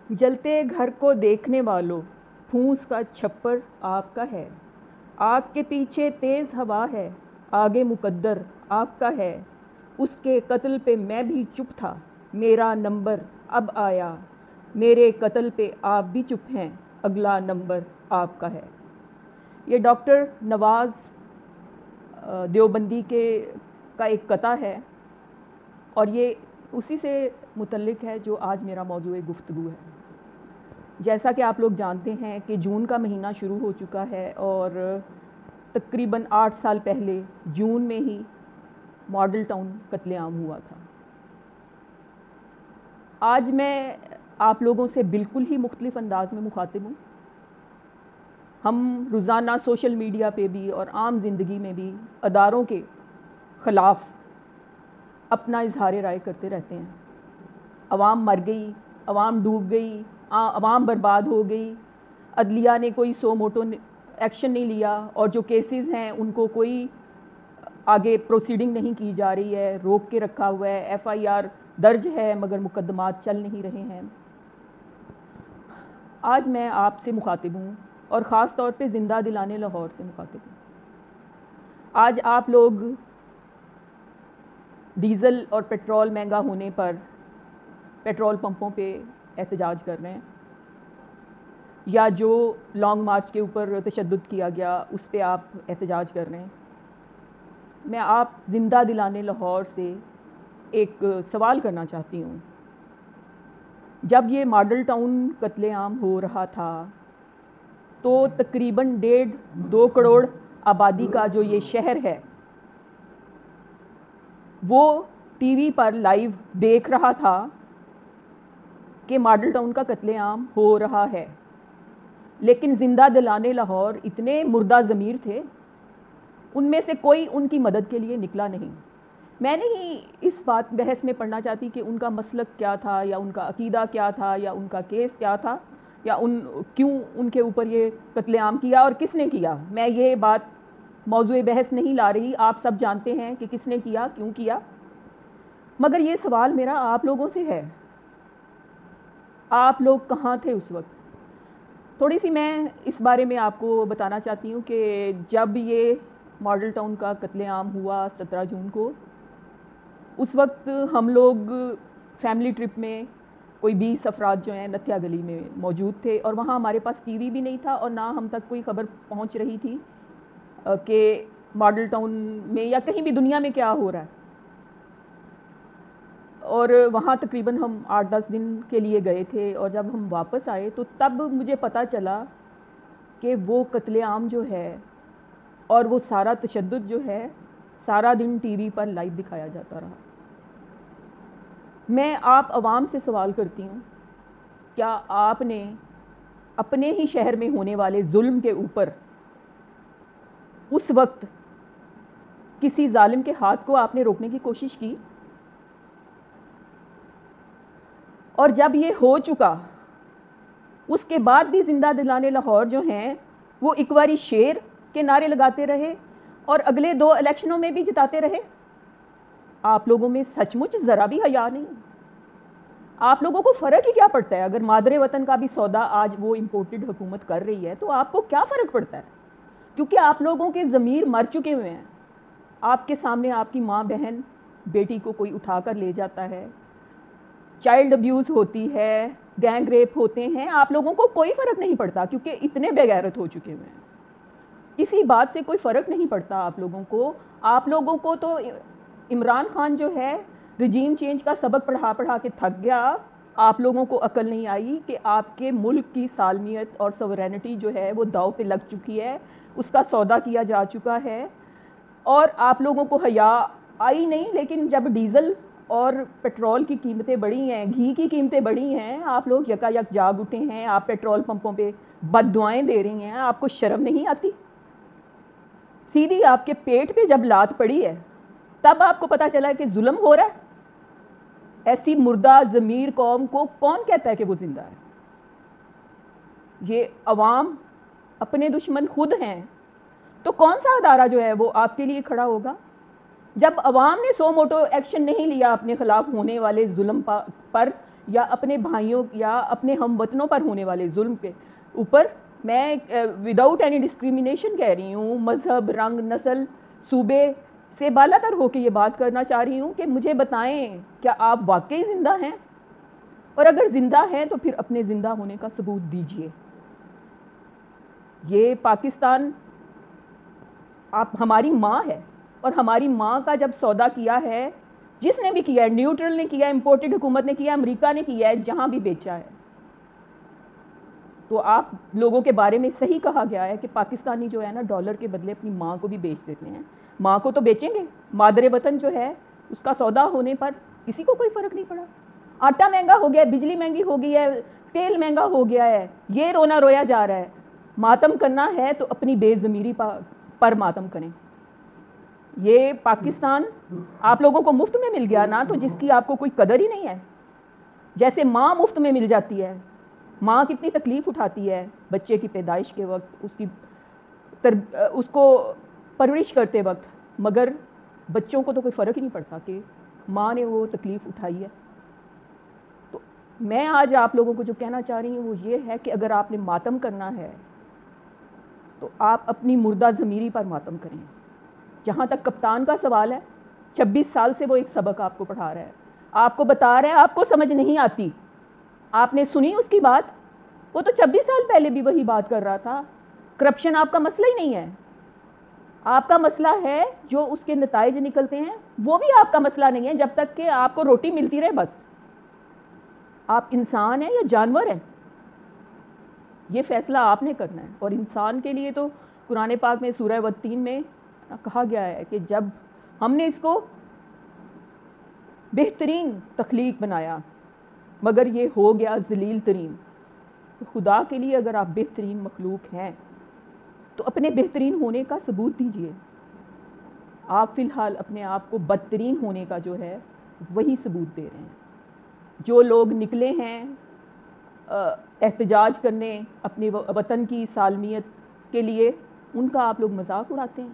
جلتے گھر کو دیکھنے والوں، پھونس کا چھپر آپ کا ہے، آگ کے پیچھے تیز ہوا ہے، آگے مقدر آپ کا ہے، اس کے قتل پہ میں بھی چپ تھا، میرا نمبر اب آیا، میرے قتل پہ آپ بھی چپ ہیں، اگلا نمبر آپ کا ہے۔ یہ ڈاکٹر نواز دیوبندی کا ایک قطعہ ہے، اور یہ اسی سے متعلق ہے جو آج میرا موضوع گفتگو ہے۔ جیسا کہ آپ لوگ جانتے ہیں کہ جون کا مہینہ شروع ہو چکا ہے، اور تقریباً 8 سال پہلے جون میں ہی ماڈل ٹاؤن قتل عام ہوا تھا۔ آج میں آپ لوگوں سے بالکل ہی مختلف انداز میں مخاطب ہوں۔ ہم روزانہ سوشل میڈیا پہ بھی اور عام زندگی میں بھی اداروں کے خلاف اپنا اظہار رائے کرتے رہتے ہیں۔ عوام مر گئی، عوام ڈوب گئی، عوام برباد ہو گئی، عدلیہ نے کوئی سو موٹو ایکشن نہیں لیا، اور جو کیسز ہیں ان کو کوئی آگے پروسیڈنگ نہیں کی جا رہی ہے، روک کے رکھا ہوا ہے، FIR درج ہے مگر مقدمات چل نہیں رہے ہیں۔ آج میں آپ سے مخاطب ہوں، اور خاص طور پہ زندہ دلانے لاہور سے مخاطب ہوں۔ آج آپ لوگ ڈیزل اور پیٹرول مہنگا ہونے پر پیٹرول پمپوں پہ احتجاج کر رہے ہیں، یا جو لانگ مارچ کے اوپر تشدد کیا گیا اس پہ آپ احتجاج کر رہے ہیں۔ میں آپ زندہ دلانے لاہور سے ایک سوال کرنا چاہتی ہوں۔ جب یہ ماڈل ٹاؤن قتل عام ہو رہا تھا تو تقریباً 1.5-2 کروڑ آبادی کا جو یہ شہر ہے وہ ٹی وی پر لائیو دیکھ رہا تھا کہ ماڈل ٹاؤن کا قتل عام ہو رہا ہے، لیکن زندہ دلانے لاہور اتنے مردہ ضمیر تھے، ان میں سے کوئی ان کی مدد کے لیے نکلا نہیں۔ میں نہیں اس بحث میں پڑھنا چاہتی کہ ان کا مسلک کیا تھا، یا ان کا عقیدہ کیا تھا، یا ان کا کیس کیا تھا، یا کیوں ان کے اوپر یہ قتل عام کیا اور کس نے کیا۔ میں یہ بات موضوع بحث نہیں لا رہی، آپ سب جانتے ہیں کہ کس نے کیا، کیوں کیا۔ مگر یہ سوال میرا آپ لوگوں سے ہے، آپ لوگ کہاں تھے اس وقت؟ تھوڑی سی میں اس بارے میں آپ کو بتانا چاہتی ہوں کہ جب یہ ماڈل ٹاؤن کا قتل عام ہوا 17 جون کو، اس وقت ہم لوگ فیملی ٹرپ میں کوئی 20 افراد جو ہیں نتھیا گلی میں موجود تھے، اور وہاں ہمارے پاس ٹی وی بھی نہیں تھا، اور نہ ہم تک کوئی خبر پہنچ رہی تھی کہ ماڈل ٹاؤن میں یا کہیں بھی دنیا میں کیا ہو رہا ہے۔ اور وہاں تقریباً ہم 8-10 دن کے لیے گئے تھے، اور جب ہم واپس آئے تو تب مجھے پتہ چلا کہ وہ قتل عام جو ہے اور وہ سارا تشدد جو ہے سارا دن ٹی وی پر لائیو دکھایا جاتا رہا۔ میں آپ عوام سے سوال کرتی ہوں، کیا آپ نے اپنے ہی شہر میں ہونے والے ظلم کے اوپر اس وقت کسی ظالم کے ہاتھ کو آپ نے روکنے کی کوشش کی؟ اور جب یہ ہو چکا اس کے بعد بھی زندہ دلانے لاہور جو ہیں وہ ایک باری شیر کے نعرے لگاتے رہے اور اگلے 2 الیکشنوں میں بھی جتاتے رہے؟ آپ لوگوں میں سچ مچ ذرا بھی حیا نہیں؟ آپ لوگوں کو فرق ہی کیا پڑتا ہے؟ اگر مادر وطن کا بھی سودا آج وہ امپورٹڈ حکومت کر رہی ہے تو آپ کو کیا فرق پڑتا ہے؟ کیونکہ آپ لوگوں کے ضمیر مر چکے ہوئے ہیں۔ آپ کے سامنے آپ کی ماں بہن بیٹی کو کوئی اٹھا کر لے جاتا ہے، چائلڈ ابیوز ہوتی ہے، گینگ ریپ ہوتے ہیں، آپ لوگوں کو کوئی فرق نہیں پڑتا کیونکہ اتنے بے غیرت ہو چکے ہوئے ہیں۔ کسی بات سے کوئی فرق نہیں پڑتا آپ لوگوں کو۔ آپ لوگوں کو تو عمران خان جو ہے رجیم چینج کا سبق پڑھا کے تھک گیا۔ آپ لوگوں کو عقل نہیں آئی کہ آپ کے ملک کی سالمیت اور سورینٹی جو ہے وہ داؤ پہ لگ چکی ہے، اس کا سودا کیا جا چکا ہے، اور آپ لوگوں کو حیا آئی نہیں۔ لیکن جب ڈیزل اور پیٹرول کی قیمتیں بڑھی ہیں، گھی کی قیمتیں بڑھی ہیں، آپ لوگ یکا یک جاگ اٹھے ہیں، آپ پیٹرول پمپوں پہ بد دعائیں دے رہی ہیں۔ آپ کو شرم نہیں آتی؟ سیدھی آپ کے پیٹ پہ جب لات پڑی ہے تب آپ کو پتا چلا کہ ظلم ہو رہا ہے۔ ایسی مردہ ضمیر قوم کو کون کہتا ہے کہ وہ زندہ ہے؟ یہ عوام اپنے دشمن خود ہیں، تو کون سا ادارہ جو ہے وہ آپ کے لیے کھڑا ہوگا؟ جب عوام نے سو موٹو ایکشن نہیں لیا اپنے خلاف ہونے والے ظلم پر، یا اپنے بھائیوں یا اپنے ہم وطنوں پر ہونے والے ظلم کے اوپر میں وداؤٹ اینی ڈسکریمنیشن کہہ رہی ہوں، مذہب، رنگ، نسل، صوبے سے بالا تر ہو کے یہ بات کرنا چاہ رہی ہوں کہ مجھے بتائیں کیا آپ واقعی زندہ ہیں؟ اور اگر زندہ ہیں تو پھر اپنے زندہ ہونے کا ثبوت دیجئے۔ یہ پاکستان آپ ہماری ماں ہے، اور ہماری ماں کا جب سودا کیا ہے، جس نے بھی کیا ہے، نیوٹرل نے کیا ہے، امپورٹڈ حکومت نے کیا ہے، امریکہ نے کیا ہے، جہاں بھی بیچا ہے، تو آپ لوگوں کے بارے میں صحیح کہا گیا ہے کہ پاکستانی جو ہے نا ڈالر کے بدلے اپنی ماں کو بھی بیچ دیتے ہیں۔ ماں کو تو بیچیں گے، مادر وطن جو ہے اس کا سودا ہونے پر کسی کو کوئی فرق نہیں پڑا۔ آٹا مہنگا ہو گیا ہے، بجلی مہنگی ہو گئی ہے، تیل مہنگا ہو گیا ہے، یہ رونا رویا جا رہا ہے۔ ماتم کرنا ہے تو اپنی بے ضمیری پر ماتم کریں۔ یہ پاکستان آپ لوگوں کو مفت میں مل گیا نا، تو جس کی آپ کو کوئی قدر ہی نہیں ہے۔ جیسے ماں مفت میں مل جاتی ہے، ماں کتنی تکلیف اٹھاتی ہے بچے کی پیدائش کے وقت، اس کو پرورش کرتے وقت، مگر بچوں کو تو کوئی فرق ہی نہیں پڑتا کہ ماں نے وہ تکلیف اٹھائی ہے۔ تو میں آج آپ لوگوں کو جو کہنا چاہ رہی ہوں وہ یہ ہے کہ اگر آپ نے ماتم کرنا ہے تو آپ اپنی مردہ ضمیری پر ماتم کریں۔ جہاں تک کپتان کا سوال ہے، 26 سال سے وہ ایک سبق آپ کو پڑھا رہا ہے، آپ کو بتا رہا ہے، آپ کو سمجھ نہیں آتی، آپ نے سنی اس کی بات؟ وہ تو 26 سال پہلے بھی وہی بات کر رہا تھا۔ کرپشن آپ کا مسئلہ ہی نہیں ہے، آپ کا مسئلہ ہے جو اس کے نتائج نکلتے ہیں، وہ بھی آپ کا مسئلہ نہیں ہے جب تک کہ آپ کو روٹی ملتی رہے۔ بس آپ انسان ہیں یا جانور ہیں، یہ فیصلہ آپ نے کرنا ہے۔ اور انسان کے لیے تو قرآن پاک میں سورہ والتین میں کہا گیا ہے کہ جب ہم نے اس کو بہترین تخلیق بنایا مگر یہ ہو گیا ذلیل ترین، تو خدا کے لیے اگر آپ بہترین مخلوق ہیں تو اپنے بہترین ہونے کا ثبوت دیجئے۔ آپ فی الحال اپنے آپ کو بدترین ہونے کا جو ہے وہی ثبوت دے رہے ہیں۔ جو لوگ نکلے ہیں احتجاج کرنے اپنے وطن کی سالمیت کے لیے، ان کا آپ لوگ مذاق اڑاتے ہیں،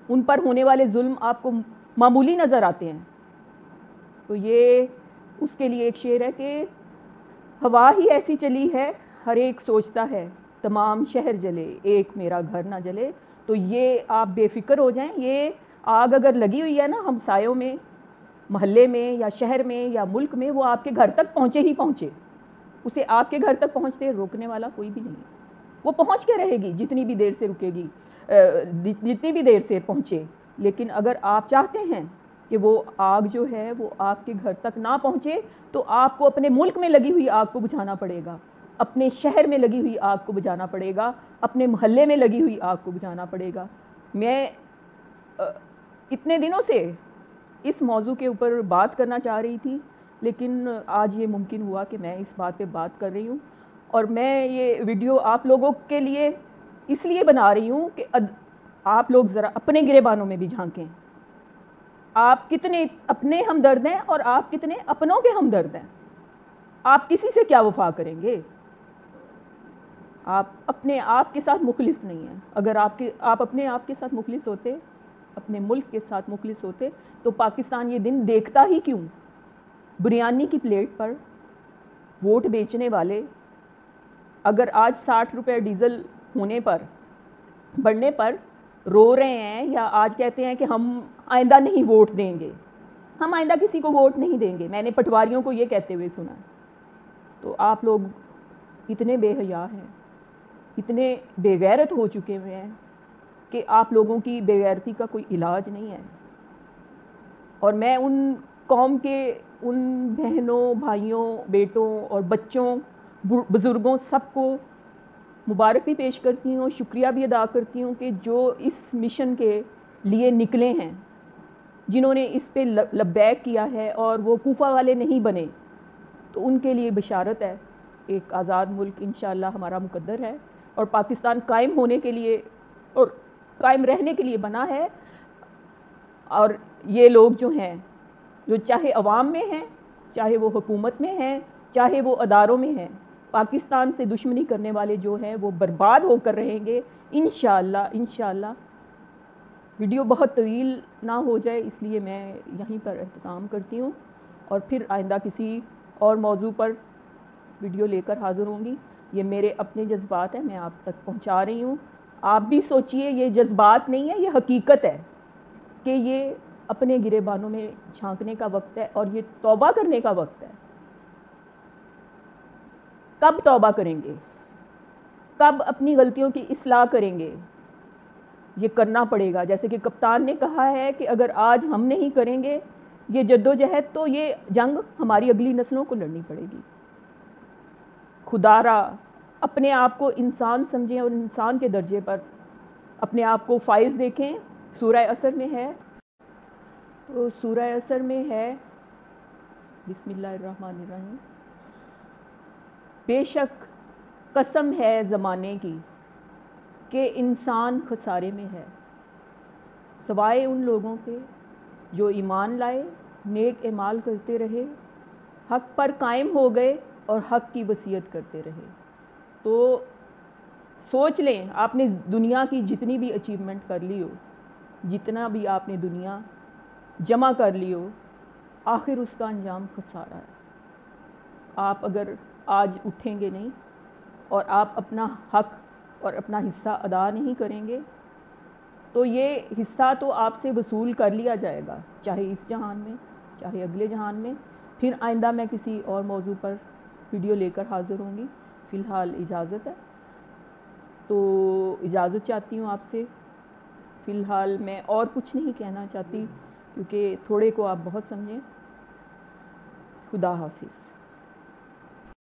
ان پر ہونے والے ظلم آپ کو معمولی نظر آتے ہیں۔ تو یہ اس کے لیے ایک شعر ہے کہ ہوا ہی ایسی چلی ہے ہر ایک سوچتا ہے تمام شہر جلے ایک میرا گھر نہ جلے۔ تو یہ آپ بے فکر ہو جائیں، یہ آگ اگر لگی ہوئی ہے نا ہمسایوں میں، محلے میں یا شہر میں یا ملک میں، وہ آپ کے گھر تک پہنچے ہی پہنچے، اسے آپ کے گھر تک پہنچتے روکنے والا کوئی بھی نہیں ہے۔ وہ پہنچ کے رہے گی جتنی بھی دیر سے رکے گی، جتنی بھی دیر سے پہنچے، لیکن اگر آپ چاہتے ہیں کہ وہ آگ جو ہے وہ آپ کے گھر تک نہ پہنچے تو آپ کو اپنے ملک میں لگی ہوئی آگ کو بجھانا پڑے گا، اپنے شہر میں لگی ہوئی آگ کو بجھانا پڑے گا، اپنے محلے میں لگی ہوئی آگ کو بجھانا پڑے گا۔ میں کتنے دنوں سے اس موضوع کے اوپر بات کرنا چاہ رہی تھی، لیکن آج یہ ممکن ہوا کہ میں اس بات پہ بات کر رہی ہوں، اور میں یہ ویڈیو آپ لوگوں کے لیے اس لیے بنا رہی ہوں کہ آپ لوگ ذرا اپنے گریبانوں میں بھی جھانکیں، آپ کتنے اپنے ہمدرد ہیں اور آپ کتنے اپنوں کے ہمدرد ہیں۔ آپ کسی سے کیا وفا کریں گے؟ آپ اپنے آپ کے ساتھ مخلص نہیں ہیں۔ اگر آپ اپنے آپ کے ساتھ مخلص ہوتے، اپنے ملک کے ساتھ مخلص ہوتے، تو پاکستان یہ دن دیکھتا ہی کیوں؟ بریانی کی پلیٹ پر ووٹ بیچنے والے اگر آج 60 روپے ڈیزل ہونے پر، بڑھنے پر رو رہے ہیں، یا آج کہتے ہیں کہ ہم آئندہ نہیں ووٹ دیں گے، ہم آئندہ کسی کو ووٹ نہیں دیں گے، میں نے پٹواریوں کو یہ کہتے ہوئے سنا، تو آپ لوگ اتنے بے حیا ہیں، اتنے بے غیرت ہو چکے ہوئے ہیں کہ آپ لوگوں کی بے غیرتی کا کوئی علاج نہیں ہے۔ اور میں ان قوم کے ان بہنوں، بھائیوں، بیٹوں اور بچوں، بزرگوں سب کو مبارک بھی پیش کرتی ہوں، شکریہ بھی ادا کرتی ہوں کہ جو اس مشن کے لیے نکلے ہیں، جنہوں نے اس پہ لبیک کیا ہے اور وہ کوفہ والے نہیں بنے، تو ان کے لیے بشارت ہے۔ ایک آزاد ملک انشاءاللہ ہمارا مقدر ہے، اور پاکستان قائم ہونے کے لیے اور قائم رہنے کے لیے بنا ہے۔ اور یہ لوگ جو ہیں، جو چاہے عوام میں ہیں، چاہے وہ حکومت میں ہیں، چاہے وہ اداروں میں ہیں، پاکستان سے دشمنی کرنے والے جو ہیں وہ برباد ہو کر رہیں گے انشاءاللہ۔ انشاءاللہ ویڈیو بہت طویل نہ ہو جائے اس لیے میں یہیں پر اختتام کرتی ہوں، اور پھر آئندہ کسی اور موضوع پر ویڈیو لے کر حاضر ہوں گی. یہ میرے اپنے جذبات ہیں، میں آپ تک پہنچا رہی ہوں. آپ بھی سوچئے، یہ جذبات نہیں ہے، یہ حقیقت ہے کہ یہ اپنے گریبانوں میں جھانکنے کا وقت ہے اور یہ توبہ کرنے کا وقت ہے. کب توبہ کریں گے؟ کب اپنی غلطیوں کی اصلاح کریں گے؟ یہ کرنا پڑے گا. جیسے کہ کپتان نے کہا ہے کہ اگر آج ہم نہیں کریں گے یہ جدوجہد تو یہ جنگ ہماری اگلی نسلوں کو لڑنی پڑے گی. خدا را اپنے آپ کو انسان سمجھیں اور انسان کے درجے پر اپنے آپ کو فائز دیکھیں. سورہ عصر میں ہے، تو سورہ عصر میں ہے بسم اللہ الرحمن الرحیم. بے شک قسم ہے زمانے کی کہ انسان خسارے میں ہے، سوائے ان لوگوں کے جو ایمان لائے، نیک اعمال کرتے رہے، حق پر قائم ہو گئے اور حق کی وصیت کرتے رہے. تو سوچ لیں، آپ نے دنیا کی جتنی بھی اچیومنٹ کر لی ہو، جتنا بھی آپ نے دنیا جمع کر لی ہو، آخر اس کا انجام خسارہ ہے. آپ اگر آج اٹھیں گے نہیں اور آپ اپنا حق اور اپنا حصہ ادا نہیں کریں گے تو یہ حصہ تو آپ سے وصول کر لیا جائے گا، چاہے اس جہان میں چاہے اگلے جہان میں. پھر آئندہ میں کسی اور موضوع پر ویڈیو لے کر حاضر ہوں گی. فی الحال اجازت ہے، تو اجازت چاہتی ہوں آپ سے. فی الحال میں اور کچھ نہیں کہنا چاہتی کیونکہ تھوڑے کو آپ بہت سمجھیں. خدا حافظ.